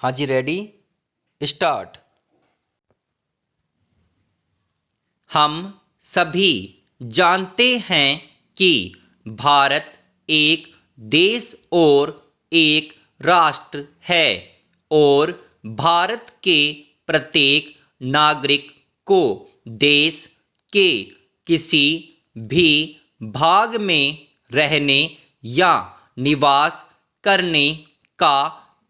हाँ जी, ready, start. हम सभी जानते हैं कि भारत एक देश और एक राष्ट्र है और भारत के प्रत्येक नागरिक को देश के किसी भी भाग में रहने या निवास करने का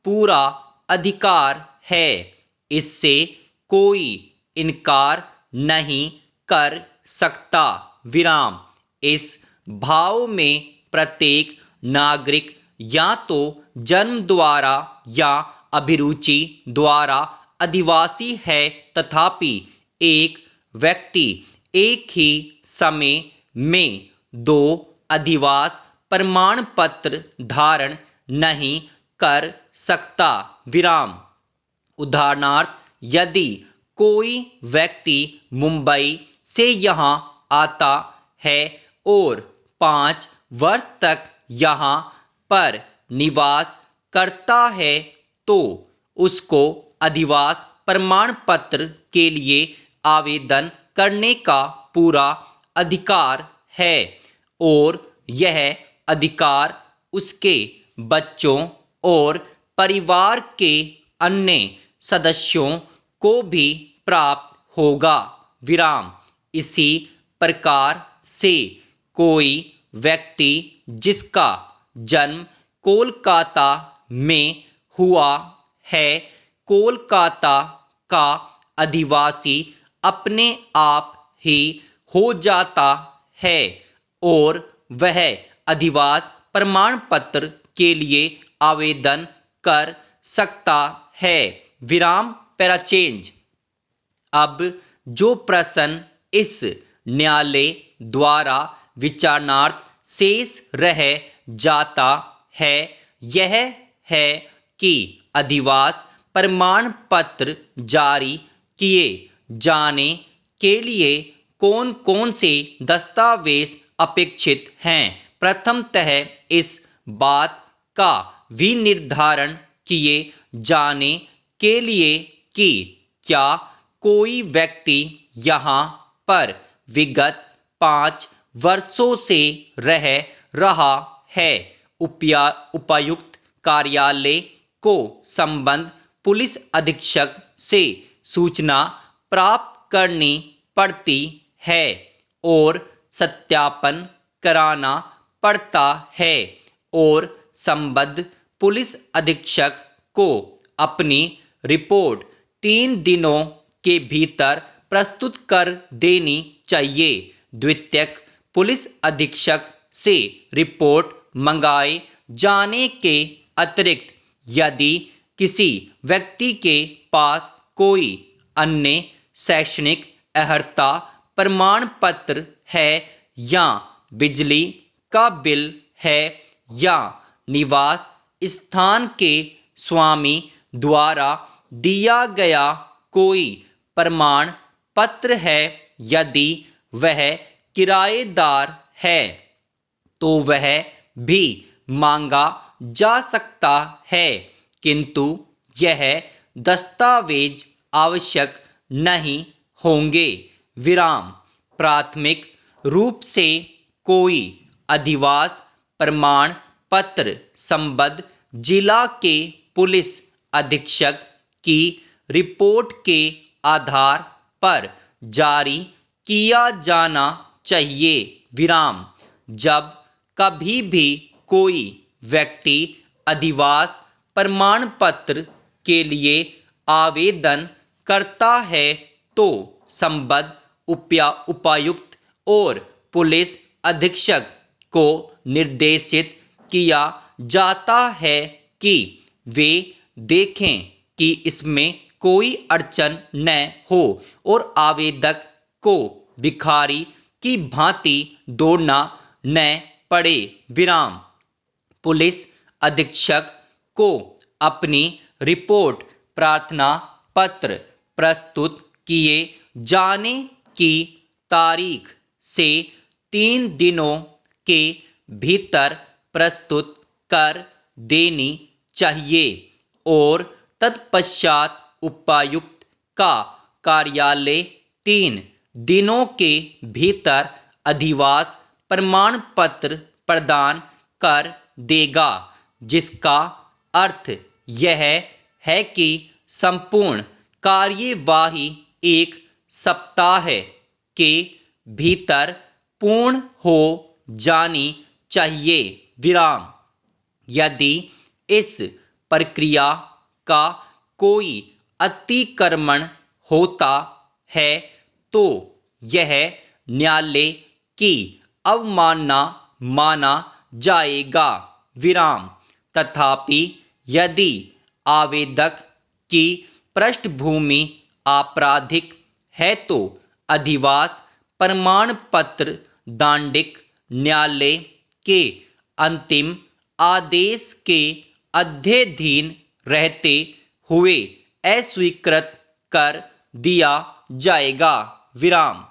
पूरा अधिकार है। इससे कोई इनकार नहीं कर सकता। विराम। इस भाव में प्रत्येक नागरिक या तो जन्म द्वारा या अभिरुचि द्वारा आदिवासी है, तथापि एक व्यक्ति एक ही समय में दो अधिवास प्रमाण पत्र धारण नहीं कर सकता। विराम। उदाहरणार्थ, यदि कोई व्यक्ति मुंबई से यहाँ आता है और 5 वर्ष तक यहाँ पर निवास करता है तो उसको अधिवास प्रमाण पत्र के लिए आवेदन करने का पूरा अधिकार है और यह अधिकार उसके बच्चों और परिवार के अन्य सदस्यों को भी प्राप्त होगा। विराम। इसी प्रकार से कोई व्यक्ति जिसका जन्म कोलकाता में हुआ है, कोलकाता का अधिवासी अपने आप ही हो जाता है और वह अधिवास प्रमाण पत्र के लिए आवेदन कर सकता है। विराम। पैराचेंज। अब जो प्रश्न इस न्यायालय द्वारा विचारणार्थ शेष रह जाता है यह है कि अधिवास प्रमाण पत्र जारी किए जाने के लिए कौन कौन से दस्तावेज अपेक्षित हैं। प्रथमतः इस बात का विनिर्धारण किए जाने के लिए कि क्या कोई व्यक्ति यहाँ पर विगत 5 वर्षों से रह रहा है। उपायुक्त कार्यालय को संबंध पुलिस अधीक्षक से सूचना प्राप्त करनी पड़ती है और सत्यापन कराना पड़ता है और संबद्ध पुलिस अधीक्षक को अपनी रिपोर्ट 3 दिनों के भीतर प्रस्तुत कर देनी चाहिए। द्वितीयक, पुलिस अधीक्षक से रिपोर्ट मंगाए जाने के अतिरिक्त यदि किसी व्यक्ति के पास कोई अन्य शैक्षणिक अर्हता प्रमाण पत्र है या बिजली का बिल है या निवास स्थान के स्वामी द्वारा दिया गया कोई प्रमाण पत्र है, यदि वह किराएदार है तो वह भी मांगा जा सकता है, किंतु यह दस्तावेज आवश्यक नहीं होंगे। विराम। प्राथमिक रूप से कोई अधिवास प्रमाण पत्र संबद्ध जिला के पुलिस अधीक्षक की रिपोर्ट के आधार पर जारी किया जाना चाहिए। विराम। जब कभी भी कोई व्यक्ति अधिवास प्रमाण पत्र के लिए आवेदन करता है तो संबद्ध उपायुक्त और पुलिस अधीक्षक को निर्देशित किया जाता है कि वे देखें कि इसमें कोई अड़चन न हो और आवेदक को भिखारी की भांति दौड़ना न पड़े। विराम। पुलिस अधीक्षक को अपनी रिपोर्ट प्रार्थना पत्र प्रस्तुत किए जाने की तारीख से 3 दिनों के भीतर प्रस्तुत कर देनी चाहिए और तत्पश्चात उपायुक्त का कार्यालय 3 दिनों के भीतर अधिवास प्रमाण पत्र प्रदान कर देगा, जिसका अर्थ यह है कि संपूर्ण कार्यवाही 1 सप्ताह के भीतर पूर्ण हो जानी चाहिए। विराम। यदि इस प्रक्रिया का कोई अतिक्रमण होता है तो यह न्यायालय की अवमानना माना जाएगा। विराम। तथापि यदि आवेदक की पृष्ठभूमि आपराधिक है तो अधिवास प्रमाण पत्र दंडिक न्यायालय के अंतिम आदेश के अध्ययन रहते हुए अस्वीकृत कर दिया जाएगा। विराम।